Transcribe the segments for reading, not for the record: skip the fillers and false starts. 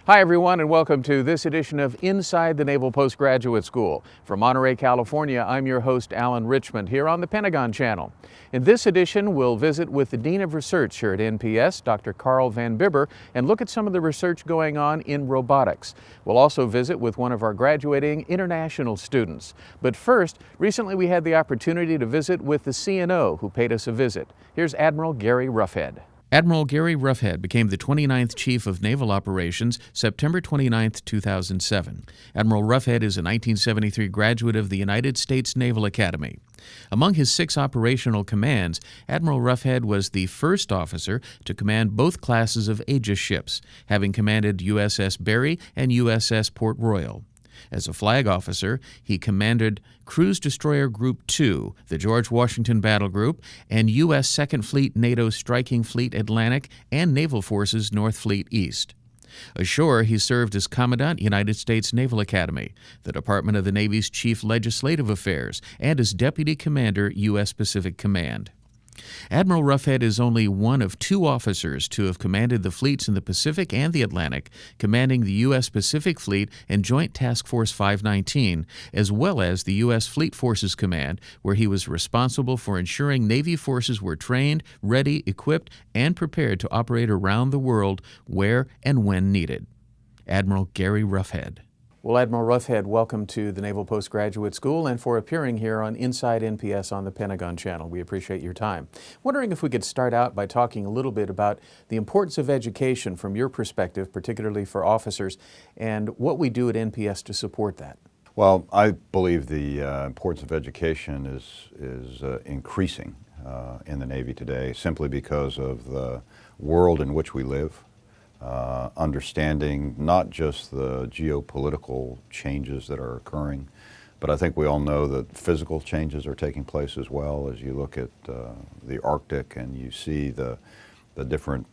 Hi everyone, and welcome to this edition of Inside the Naval Postgraduate School. From Monterey, California, I'm your host, Alan Richmond, here on the Pentagon Channel. In this edition, we'll visit with the Dean of Research here at NPS, Dr. Carl Van Bibber, and look at some of the research going on in robotics. We'll also visit with one of our graduating international students. But first, recently we had the opportunity to visit with the CNO who paid us a visit. Here's Admiral Geary Roughead. Admiral Geary Roughead became the 29th Chief of Naval Operations September 29, 2007. Admiral Roughead is a 1973 graduate of the United States Naval Academy. Among his 6 operational commands, Admiral Roughead was the first officer to command both classes of Aegis ships, having commanded USS Barry and USS Port Royal. As a flag officer, he commanded Cruise Destroyer Group 2, the George Washington Battle Group, and U.S. Second Fleet NATO Striking Fleet Atlantic and Naval Forces North Fleet East. Ashore, he served as Commandant, United States Naval Academy, the Department of the Navy's Chief Legislative Affairs, and as Deputy Commander, U.S. Pacific Command. Admiral Roughead is only one of 2 officers to have commanded the fleets in the Pacific and the Atlantic, commanding the U.S. Pacific Fleet and Joint Task Force 519, as well as the U.S. Fleet Forces Command, where he was responsible for ensuring Navy forces were trained, ready, equipped, and prepared to operate around the world where and when needed. Admiral Geary Roughead. Well, Admiral Roughead, welcome to the Naval Postgraduate School and for appearing here on Inside NPS on the Pentagon Channel. We appreciate your time. Wondering if we could start out by talking a little bit about the importance of education from your perspective, particularly for officers, and what we do at NPS to support that. Well, I believe the importance of education is increasing in the Navy today simply because of the world in which we live. Understanding not just the geopolitical changes that are occurring, but I think we all know that physical changes are taking place as well. As you look at the Arctic and you see the different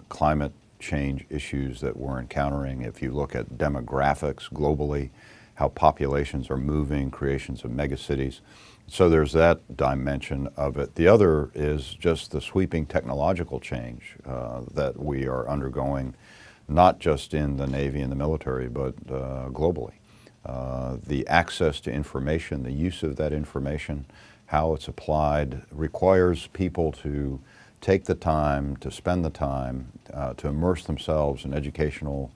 climate change issues that we're encountering, if you look at demographics globally, how populations are moving, creations of megacities. So there's that dimension of it. The other is just the sweeping technological change that we are undergoing, not just in the Navy and the military, but globally. The access to information, the use of that information, how it's applied, requires people to take the time, to spend the time, to immerse themselves in educational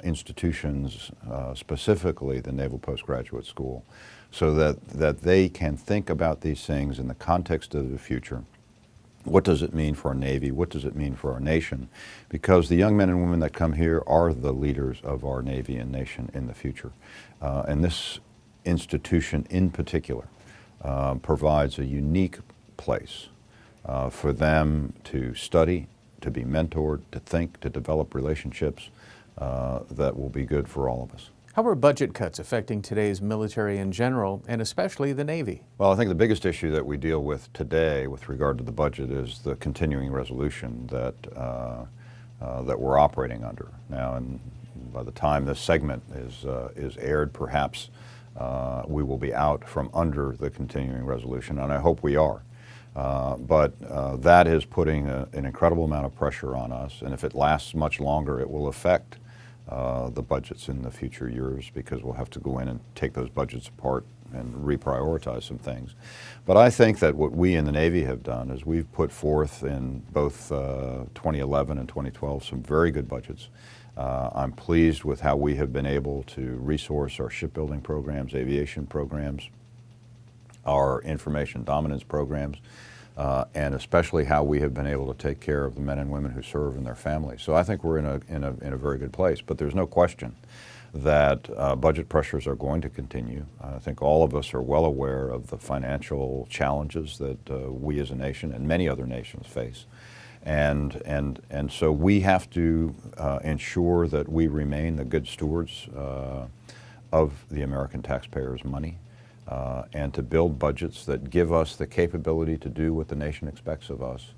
institutions, specifically the Naval Postgraduate School, so that they can think about these things in the context of the future. What does it mean for our Navy? What does it mean for our nation? Because the young men and women that come here are the leaders of our Navy and nation in the future. And this institution in particular provides a unique place for them to study, to be mentored, to think, to develop relationships that will be good for all of us. How are budget cuts affecting today's military in general, and especially the Navy? Well, I think the biggest issue that we deal with today with regard to the budget is the continuing resolution that we're operating under. Now, and by the time this segment is aired, perhaps we will be out from under the continuing resolution, and I hope we are. But that is putting an incredible amount of pressure on us, and if it lasts much longer, it will affect the budgets in the future years, because we'll have to go in and take those budgets apart and reprioritize some things. But I think that what we in the Navy have done is we've put forth in both 2011 and 2012 some very good budgets. I'm pleased with how we have been able to resource our shipbuilding programs, aviation programs, our information dominance programs, and especially how we have been able to take care of the men and women who serve and their families. So I think we're in a very good place. But there's no question that budget pressures are going to continue. I think all of us are well aware of the financial challenges that we as a nation and many other nations face. And so we have to ensure that we remain the good stewards of the American taxpayers' money. And to build budgets that give us the capability to do what the nation expects of us,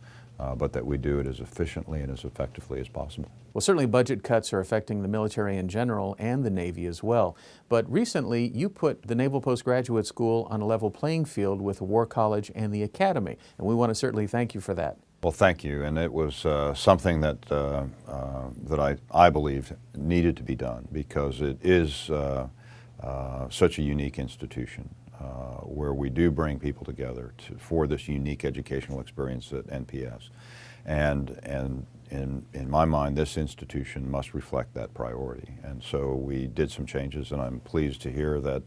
but that we do it as efficiently and as effectively as possible. Well, certainly budget cuts are affecting the military in general and the Navy as well. But recently, you put the Naval Postgraduate School on a level playing field with the War College and the Academy, and we want to certainly thank you for that. Well, thank you, and it was something that I believed needed to be done because it is such a unique institution where we do bring people together for this unique educational experience at NPS, and in my mind, this institution must reflect that priority. And so we did some changes, and I'm pleased to hear that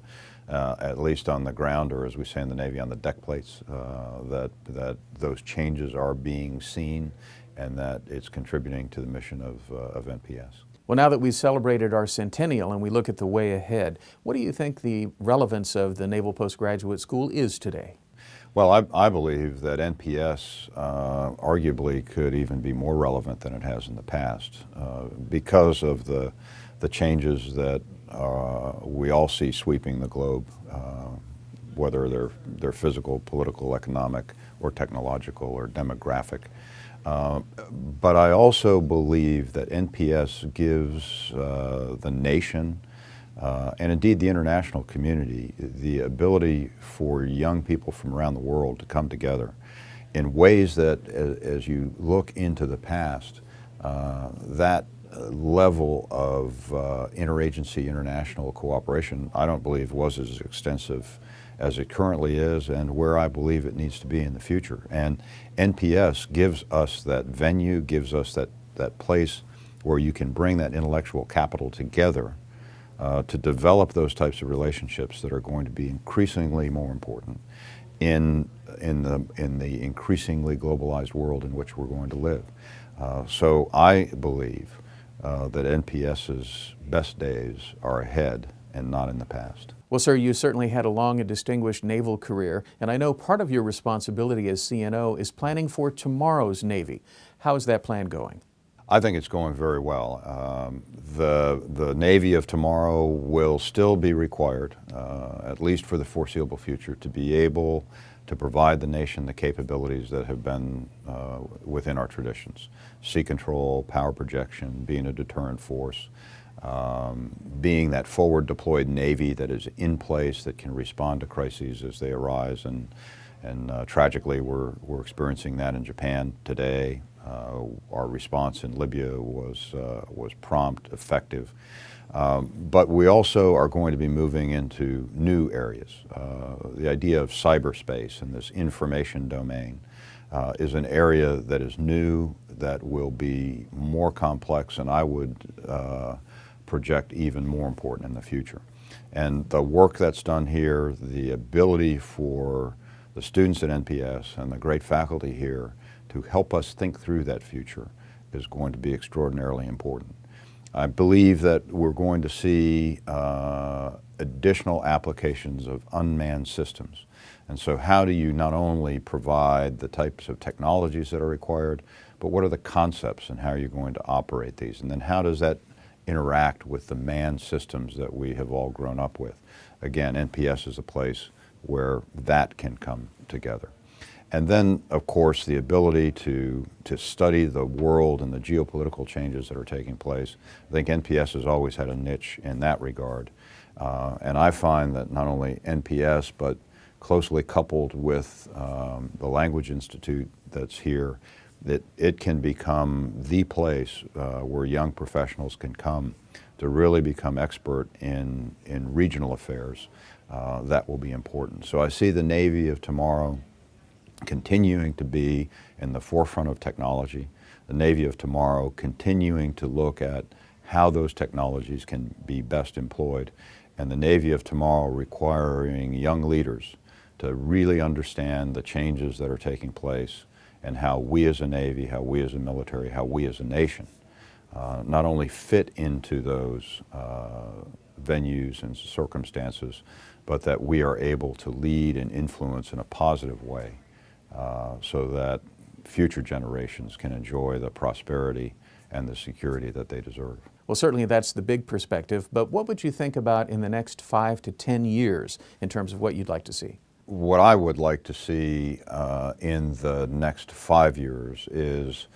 at least on the ground, or as we say in the Navy, on the deck plates, that those changes are being seen and that it's contributing to the mission of NPS. Well, now that we've celebrated our centennial and we look at the way ahead, what do you think the relevance of the Naval Postgraduate School is today? Well, I believe that NPS arguably could even be more relevant than it has in the past because of the changes that we all see sweeping the globe, whether they're physical, political, economic, or technological, or demographic. But I also believe that NPS gives the nation and indeed the international community the ability for young people from around the world to come together in ways that, as you look into the past, that level of interagency international cooperation, I don't believe was as extensive as it currently is and where I believe it needs to be in the future. And NPS gives us that venue, gives us that place where you can bring that intellectual capital together to develop those types of relationships that are going to be increasingly more important in the increasingly globalized world in which we're going to live. So I believe that NPS's best days are ahead and not in the past. Well, sir, you certainly had a long and distinguished naval career, and I know part of your responsibility as CNO is planning for tomorrow's Navy. How is that plan going? I think it's going very well. The Navy of tomorrow will still be required, at least for the foreseeable future, to be able to provide the nation the capabilities that have been within our traditions. Sea control, power projection, being a deterrent force, being that forward deployed Navy that is in place that can respond to crises as they arise. And tragically, we're experiencing that in Japan today. Our response in Libya was prompt, effective. But we also are going to be moving into new areas. The idea of cyberspace and this information domain is an area that is new, that will be more complex, and I would project even more important in the future. And the work that's done here, the ability for the students at NPS and the great faculty here to help us think through that future is going to be extraordinarily important. I believe that we're going to see additional applications of unmanned systems. And so how do you not only provide the types of technologies that are required, but what are the concepts and how are you going to operate these? And then how does that interact with the manned systems that we have all grown up with? Again, NPS is a place where that can come together. And then, of course, the ability to study the world and the geopolitical changes that are taking place. I think NPS has always had a niche in that regard. And I find that not only NPS, but closely coupled with the Language Institute that's here, that it can become the place where young professionals can come to really become expert in regional affairs. That will be important. So I see the Navy of tomorrow continuing to be in the forefront of technology, the Navy of tomorrow continuing to look at how those technologies can be best employed, and the Navy of tomorrow requiring young leaders to really understand the changes that are taking place and how we as a Navy, how we as a military, how we as a nation not only fit into those venues and circumstances, but that we are able to lead and influence in a positive way so that future generations can enjoy the prosperity and the security that they deserve. Well, certainly that's the big perspective, but what would you think about in the next 5 to 10 years in terms of what you'd like to see? What I would like to see in the next 5 years is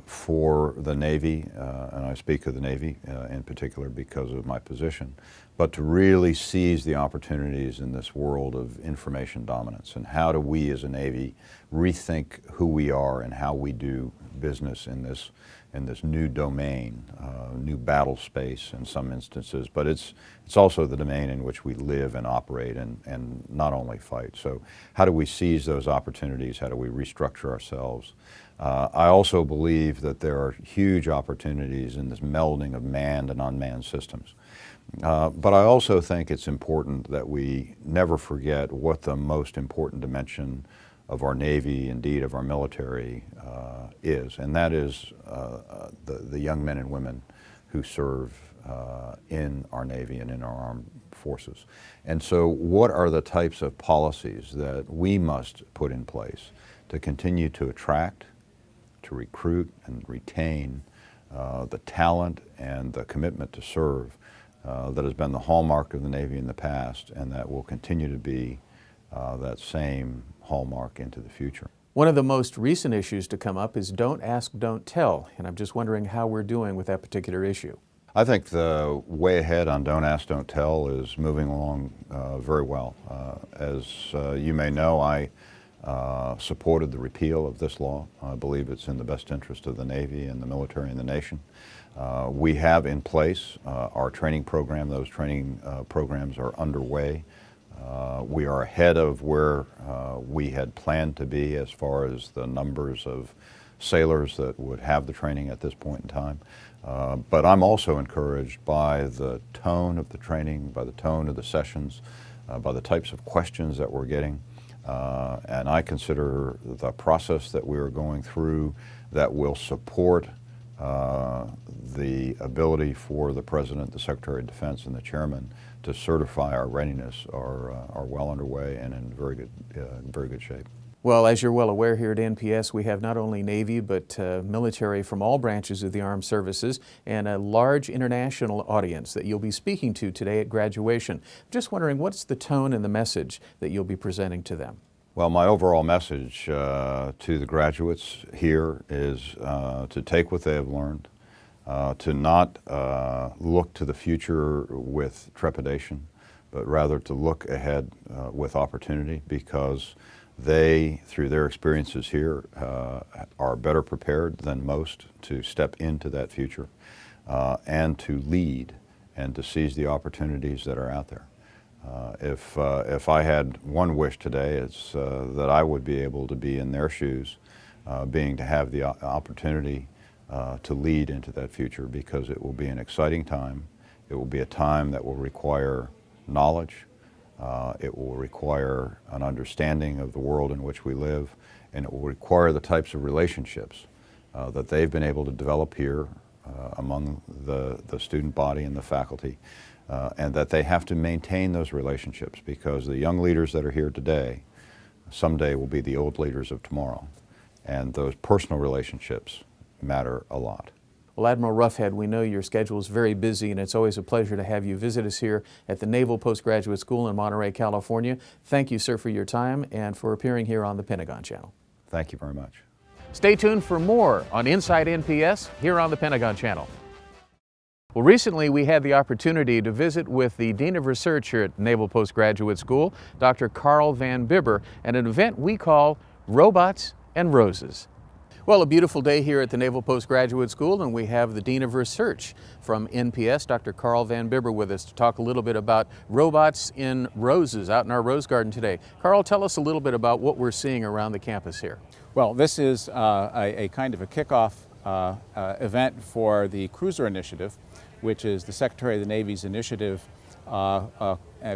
for the Navy, and I speak of the Navy in particular because of my position, but to really seize the opportunities in this world of information dominance, and how do we as a Navy rethink who we are and how we do business in this new domain, new battle space in some instances, but it's also the domain in which we live and operate and not only fight. So how do we seize those opportunities? How do we restructure ourselves? I also believe that there are huge opportunities in this melding of manned and unmanned systems. But I also think it's important that we never forget what the most important dimension of our Navy, indeed of our military, is, and that is the young men and women who serve in our Navy and in our armed forces. And so what are the types of policies that we must put in place to continue to attract, to recruit, and retain the talent and the commitment to serve that has been the hallmark of the Navy in the past, and that will continue to be that same hallmark into the future. One of the most recent issues to come up is don't ask, don't tell, and I'm just wondering how we're doing with that particular issue. I think the way ahead on Don't Ask, Don't Tell is moving along very well. As you may know, I supported the repeal of this law. I believe it's in the best interest of the Navy and the military and the nation. We have in place our training program. Those training programs are underway. We are ahead of where we had planned to be as far as the numbers of sailors that would have the training at this point in time. But I'm also encouraged by the tone of the training, by the tone of the sessions, by the types of questions that we're getting. And I consider the process that we are going through that will support the ability for the President, the Secretary of Defense, and the Chairman to certify our readiness are well underway and in very good shape. Well, as you're well aware, here at NPS we have not only Navy but military from all branches of the armed services and a large international audience that you'll be speaking to today at graduation. Just wondering, what's the tone and the message that you'll be presenting to them? Well, my overall message to the graduates here is to take what they have learned, to not look to the future with trepidation, but rather to look ahead with opportunity, because they, through their experiences here, are better prepared than most to step into that future and to lead and to seize the opportunities that are out there. If I had one wish today, it's that I would be able to be in their shoes, being to have the opportunity to lead into that future, because it will be an exciting time. It will be a time that will require knowledge. It will require an understanding of the world in which we live, and it will require the types of relationships that they've been able to develop here among the student body and the faculty, and that they have to maintain those relationships, because the young leaders that are here today someday will be the old leaders of tomorrow, and those personal relationships matter a lot. Well, Admiral Roughead, we know your schedule is very busy, and it's always a pleasure to have you visit us here at the Naval Postgraduate School in Monterey, California. Thank you, sir, for your time and for appearing here on the Pentagon Channel. Thank you very much. Stay tuned for more on Inside NPS here on the Pentagon Channel. Well, recently we had the opportunity to visit with the Dean of Research here at Naval Postgraduate School, Dr. Carl Van Bibber, at an event we call Robots and Roses. Well, a beautiful day here at the Naval Postgraduate School, and we have the Dean of Research from NPS, Dr. Carl Van Bibber, with us to talk a little bit about robots in roses out in our rose garden today. Carl, tell us a little bit about what we're seeing around the campus here. Well, this is a kind of a kickoff event for the Cruiser Initiative, which is the Secretary of the Navy's initiative.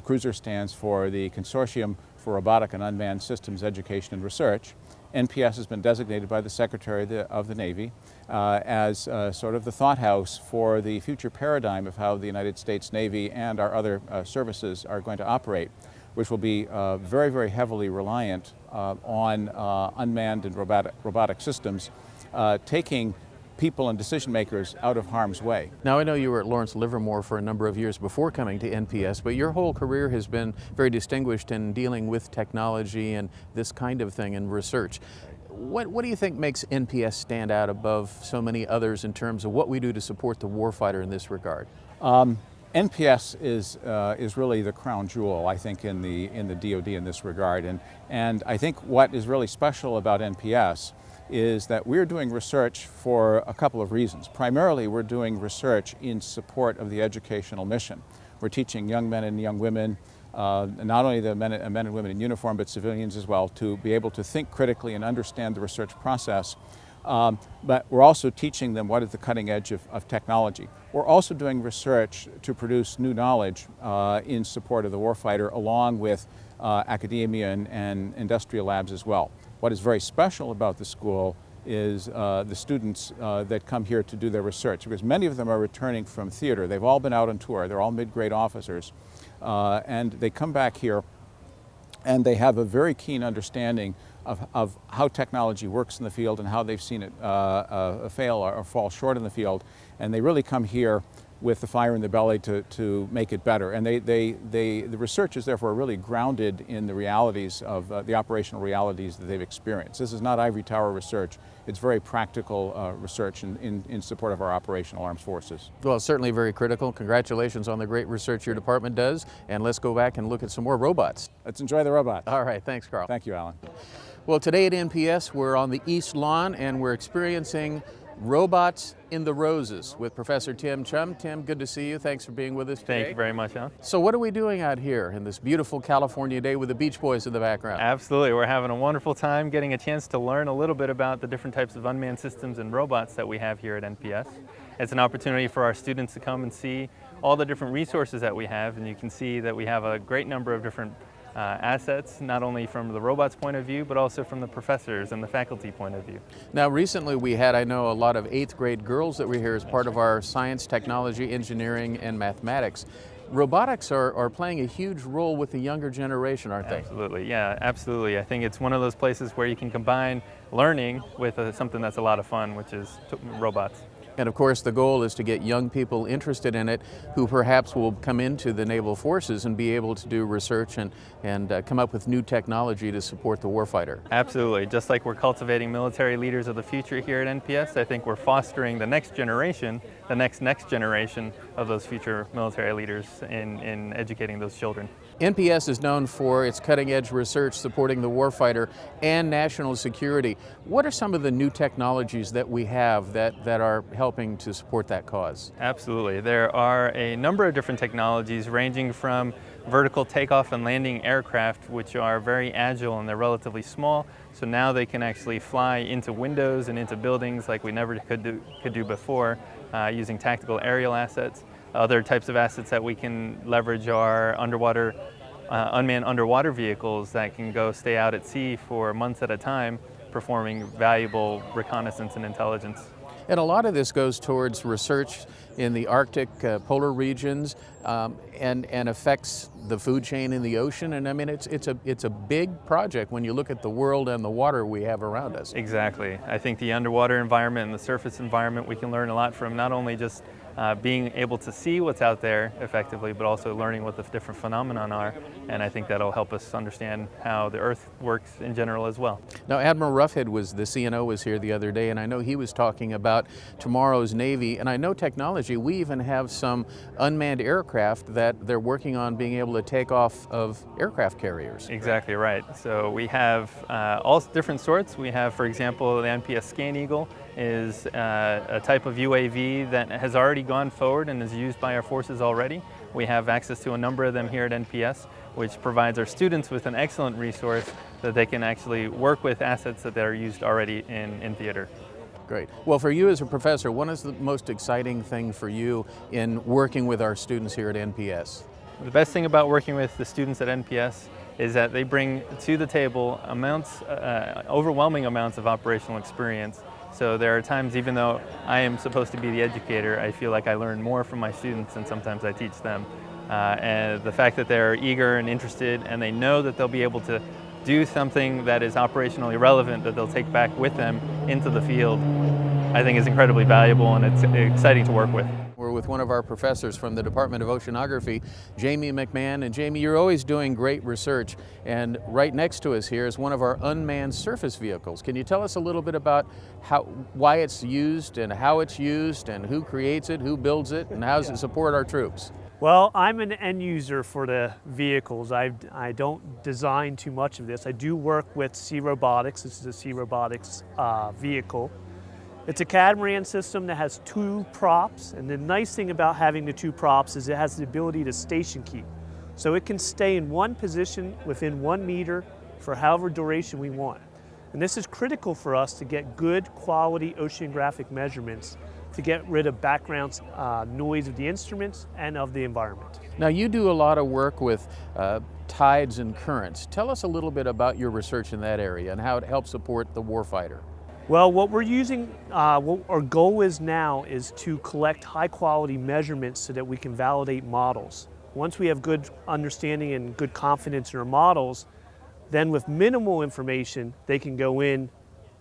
Cruiser stands for the Consortium for Robotic and Unmanned Systems Education and Research. NPS has been designated by the Secretary of the Navy as sort of the thought house for the future paradigm of how the United States Navy and our other services are going to operate, which will be very, very heavily reliant on unmanned and robotic systems, taking people and decision makers out of harm's way. Now, I know you were at Lawrence Livermore for a number of years before coming to NPS, but your whole career has been very distinguished in dealing with technology and this kind of thing in research. What do you think makes NPS stand out above so many others in terms of what we do to support the warfighter in this regard? NPS is really the crown jewel, I think, in the DoD in this regard, and I think what is really special about NPS is that we're doing research for a couple of reasons. Primarily, we're doing research in support of the educational mission. We're teaching young men and young women, not only the men and women in uniform, but civilians as well, to be able to think critically and understand the research process. But we're also teaching them what is the cutting edge of technology. We're also doing research to produce new knowledge in support of the warfighter, along with academia and industrial labs as well. What is very special about the school is the students that come here to do their research, because many of them are returning from theater. They've all been out on tour. They're all mid-grade officers. And they come back here and they have a very keen understanding of how technology works in the field and how they've seen it fail or fall short in the field. And they really come here with the fire in the belly to make it better. And the research is therefore really grounded in the realities of the operational realities that they've experienced. This is not ivory tower research. It's very practical research in support of our operational armed forces. Well, it's certainly very critical. Congratulations on the great research your department does. And let's go back and look at some more robots. Let's enjoy the robots. All right, thanks, Carl. Thank you, Alan. Well, today at NPS, we're on the East Lawn and we're experiencing Robots in the Roses with Professor Tim Chum. Tim, good to see you. Thanks for being with us today. Thank you very much, Alan. So what are we doing out here in this beautiful California day with the Beach Boys in the background? Absolutely. We're having a wonderful time getting a chance to learn a little bit about the different types of unmanned systems and robots that we have here at NPS. It's an opportunity for our students to come and see all the different resources that we have, and you can see that we have a great number of different assets, not only from the robots' point of view, but also from the professors and the faculty point of view. Now, recently we had, I know, a lot of 8th grade girls that were here as part of our science, technology, engineering, and mathematics. Robotics are playing a huge role with the younger generation, aren't they? Absolutely, yeah, absolutely. I think it's one of those places where you can combine learning with something that's a lot of fun, which is robots. And of course, the goal is to get young people interested in it who perhaps will come into the naval forces and be able to do research and come up with new technology to support the warfighter. Absolutely. Just like we're cultivating military leaders of the future here at NPS, I think we're fostering the next generation, the next generation of those future military leaders in educating those children. NPS is known for its cutting-edge research supporting the warfighter and national security. What are some of the new technologies that we have that are helping to support that cause? Absolutely. There are a number of different technologies ranging from vertical takeoff and landing aircraft, which are very agile and they're relatively small. So now they can actually fly into windows and into buildings like we never could do before using tactical aerial assets. Other types of assets that we can leverage are unmanned underwater vehicles that can stay out at sea for months at a time, performing valuable reconnaissance and intelligence. And a lot of this goes towards research in the Arctic polar regions and affects the food chain in the ocean. And I mean, it's a big project when you look at the world and the water we have around us. Exactly. I think the underwater environment and the surface environment we can learn a lot from, not only just being able to see what's out there effectively, but also learning what the different phenomena are. And I think that'll help us understand how the Earth works in general as well. Now, Admiral Ruffhead the CNO was here the other day, and I know he was talking about tomorrow's Navy, and I know technology. We even have some unmanned aircraft that they're working on being able to take off of aircraft carriers. Exactly right. So we have all different sorts. We have, for example, the NPS Scan Eagle is a type of UAV that has already gone forward and is used by our forces already. We have access to a number of them here at NPS, which provides our students with an excellent resource that they can actually work with assets that are used already in theater. Great. Well, for you as a professor, what is the most exciting thing for you in working with our students here at NPS? The best thing about working with the students at NPS is that they bring to the table overwhelming amounts of operational experience. So there are times, even though I am supposed to be the educator, I feel like I learn more from my students than sometimes I teach them. And the fact that they're eager and interested and they know that they'll be able to do something that is operationally relevant that they'll take back with them into the field, I think is incredibly valuable and it's exciting to work with. We're with one of our professors from the Department of Oceanography, Jamie McMahon. And Jamie, you're always doing great research, and right next to us here is one of our unmanned surface vehicles. Can you tell us a little bit about why it's used and how it's used and who creates it, who builds it, and how does it support our troops? Well, I'm an end user for the vehicles. I don't design too much of this. I do work with Sea Robotics. This is a Sea Robotics vehicle. It's a catamaran system that has 2 props, and the nice thing about having the 2 props is it has the ability to station keep. So it can stay in one position within 1 meter for however duration we want. And this is critical for us to get good quality oceanographic measurements to get rid of background noise of the instruments and of the environment. Now, you do a lot of work with tides and currents. Tell us a little bit about your research in that area and how it helps support the warfighter. Well, what we're using, what our goal is now is to collect high quality measurements so that we can validate models. Once we have good understanding and good confidence in our models, then with minimal information, they can go in,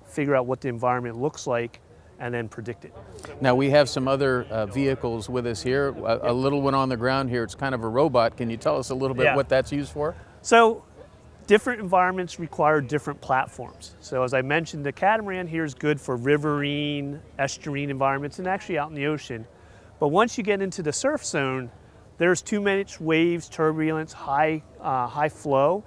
figure out what the environment looks like, and then predict it. Now, we have some other vehicles with us here, a little one on the ground here. It's kind of a robot. Can you tell us a little bit what that's used for? So, different environments require different platforms. So as I mentioned, the catamaran here is good for riverine, estuarine environments, and actually out in the ocean. But once you get into the surf zone, there's too much waves, turbulence, high flow.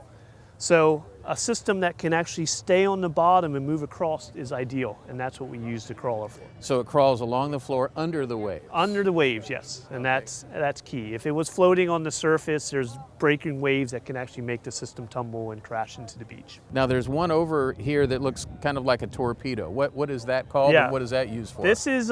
So a system that can actually stay on the bottom and move across is ideal, and that's what we use the crawler for. So it crawls along the floor under the waves? Under the waves, yes, and that's key. If it was floating on the surface, there's breaking waves that can actually make the system tumble and crash into the beach. Now there's one over here that looks kind of like a torpedo. What is that called, and what is that used for? This is,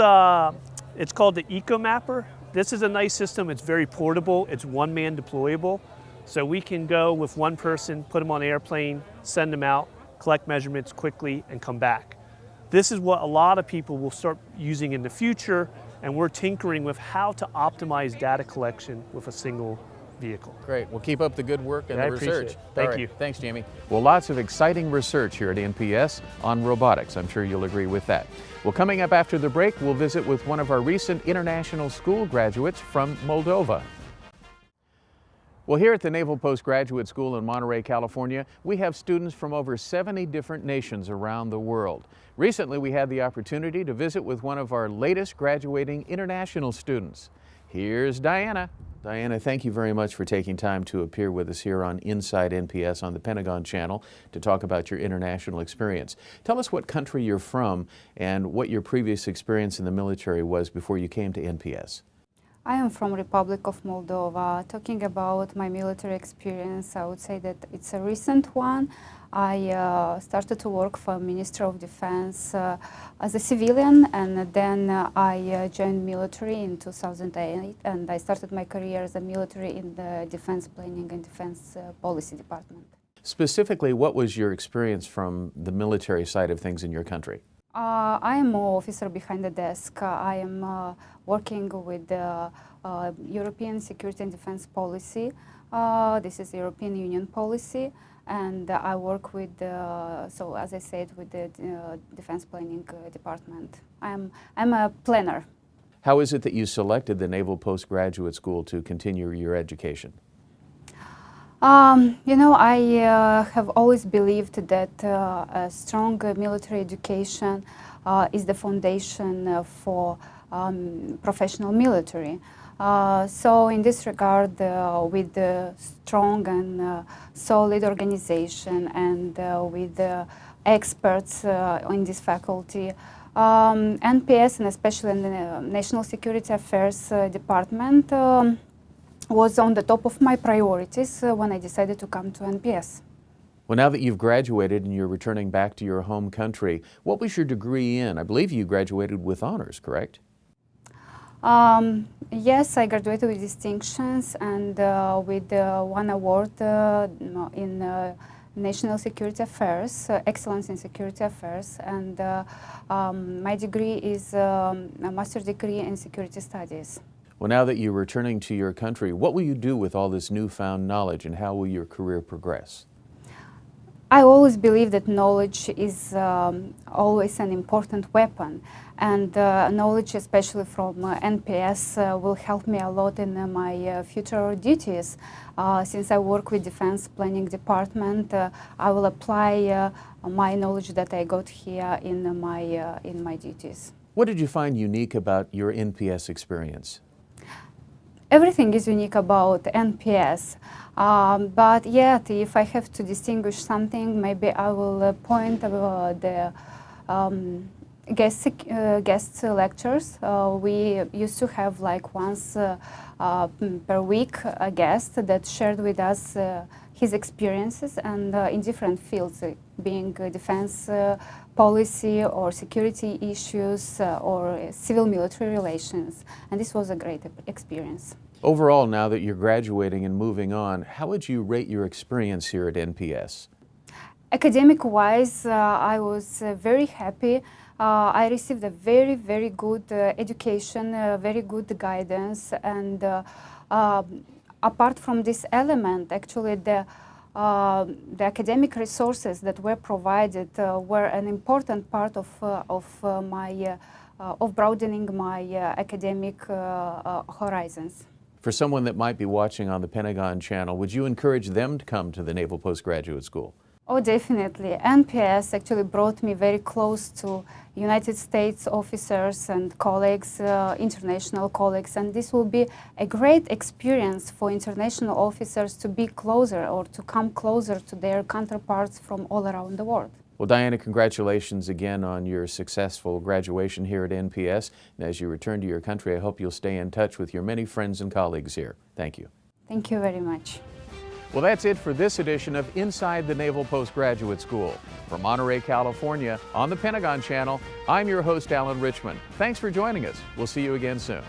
it's called the Eco Mapper. This is a nice system. It's very portable. It's one-man deployable. So we can go with one person, put them on an airplane, send them out, collect measurements quickly, and come back. This is what a lot of people will start using in the future, and we're tinkering with how to optimize data collection with a single vehicle. Great. Well, keep up the good work and the research. It. Thank you. Thanks, Jamie. Well, lots of exciting research here at NPS on robotics. I'm sure you'll agree with that. Well, coming up after the break, we'll visit with one of our recent international school graduates from Moldova. Well, here at the Naval Postgraduate School in Monterey, California, we have students from over 70 different nations around the world. Recently, we had the opportunity to visit with one of our latest graduating international students. Here's Diana. Diana, thank you very much for taking time to appear with us here on Inside NPS on the Pentagon Channel to talk about your international experience. Tell us what country you're from and what your previous experience in the military was before you came to NPS. I am from Republic of Moldova. Talking about my military experience, I would say that it's a recent one. I started to work for Ministry of Defense as a civilian, and then I joined military in 2008, and I started my career as a military in the Defense Planning and Defense Policy Department. Specifically, what was your experience from the military side of things in your country? I am an officer behind the desk. I am working with the European Security and Defense Policy. This is the European Union policy, and I work with, so as I said, with the Defense Planning Department. I'm a planner. How is it that you selected the Naval Postgraduate School to continue your education? You know, I have always believed that a strong military education is the foundation for professional military. So in this regard, with the strong and solid organization and with the experts in this faculty, NPS, and especially in the National Security Affairs Department, was on the top of my priorities when I decided to come to NPS. Well, now that you've graduated and you're returning back to your home country, what was your degree in? I believe you graduated with honors, correct? Yes, I graduated with distinctions and with one award in National Security Affairs, Excellence in Security Affairs, and my degree is a master's degree in Security Studies. Well, now that you're returning to your country, what will you do with all this newfound knowledge and how will your career progress? I always believe that knowledge is always an important weapon, and knowledge, especially from NPS, will help me a lot in my future duties. Since I work with Defense Planning Department, I will apply my knowledge that I got here in my duties. What did you find unique about your NPS experience? Everything is unique about NPS, but yet if I have to distinguish something, maybe I will point the guest lectures. We used to have like once per week a guest that shared with us his experiences and in different fields, being defense policy or security issues or civil-military relations. And this was a great experience. Overall, now that you're graduating and moving on, how would you rate your experience here at NPS? Academic-wise, I was very happy. I received a very, very good education, very good guidance, and apart from this element, actually the academic resources that were provided were an important part of broadening my academic horizons. For someone that might be watching on the Pentagon Channel, would you encourage them to come to the Naval Postgraduate School? Oh, definitely. NPS actually brought me very close to United States officers and colleagues, international colleagues, and this will be a great experience for international officers to be closer or to come closer to their counterparts from all around the world. Well, Diana, congratulations again on your successful graduation here at NPS. And as you return to your country, I hope you'll stay in touch with your many friends and colleagues here. Thank you. Thank you very much. Well, that's it for this edition of Inside the Naval Postgraduate School. From Monterey, California, on the Pentagon Channel, I'm your host, Alan Richmond. Thanks for joining us. We'll see you again soon.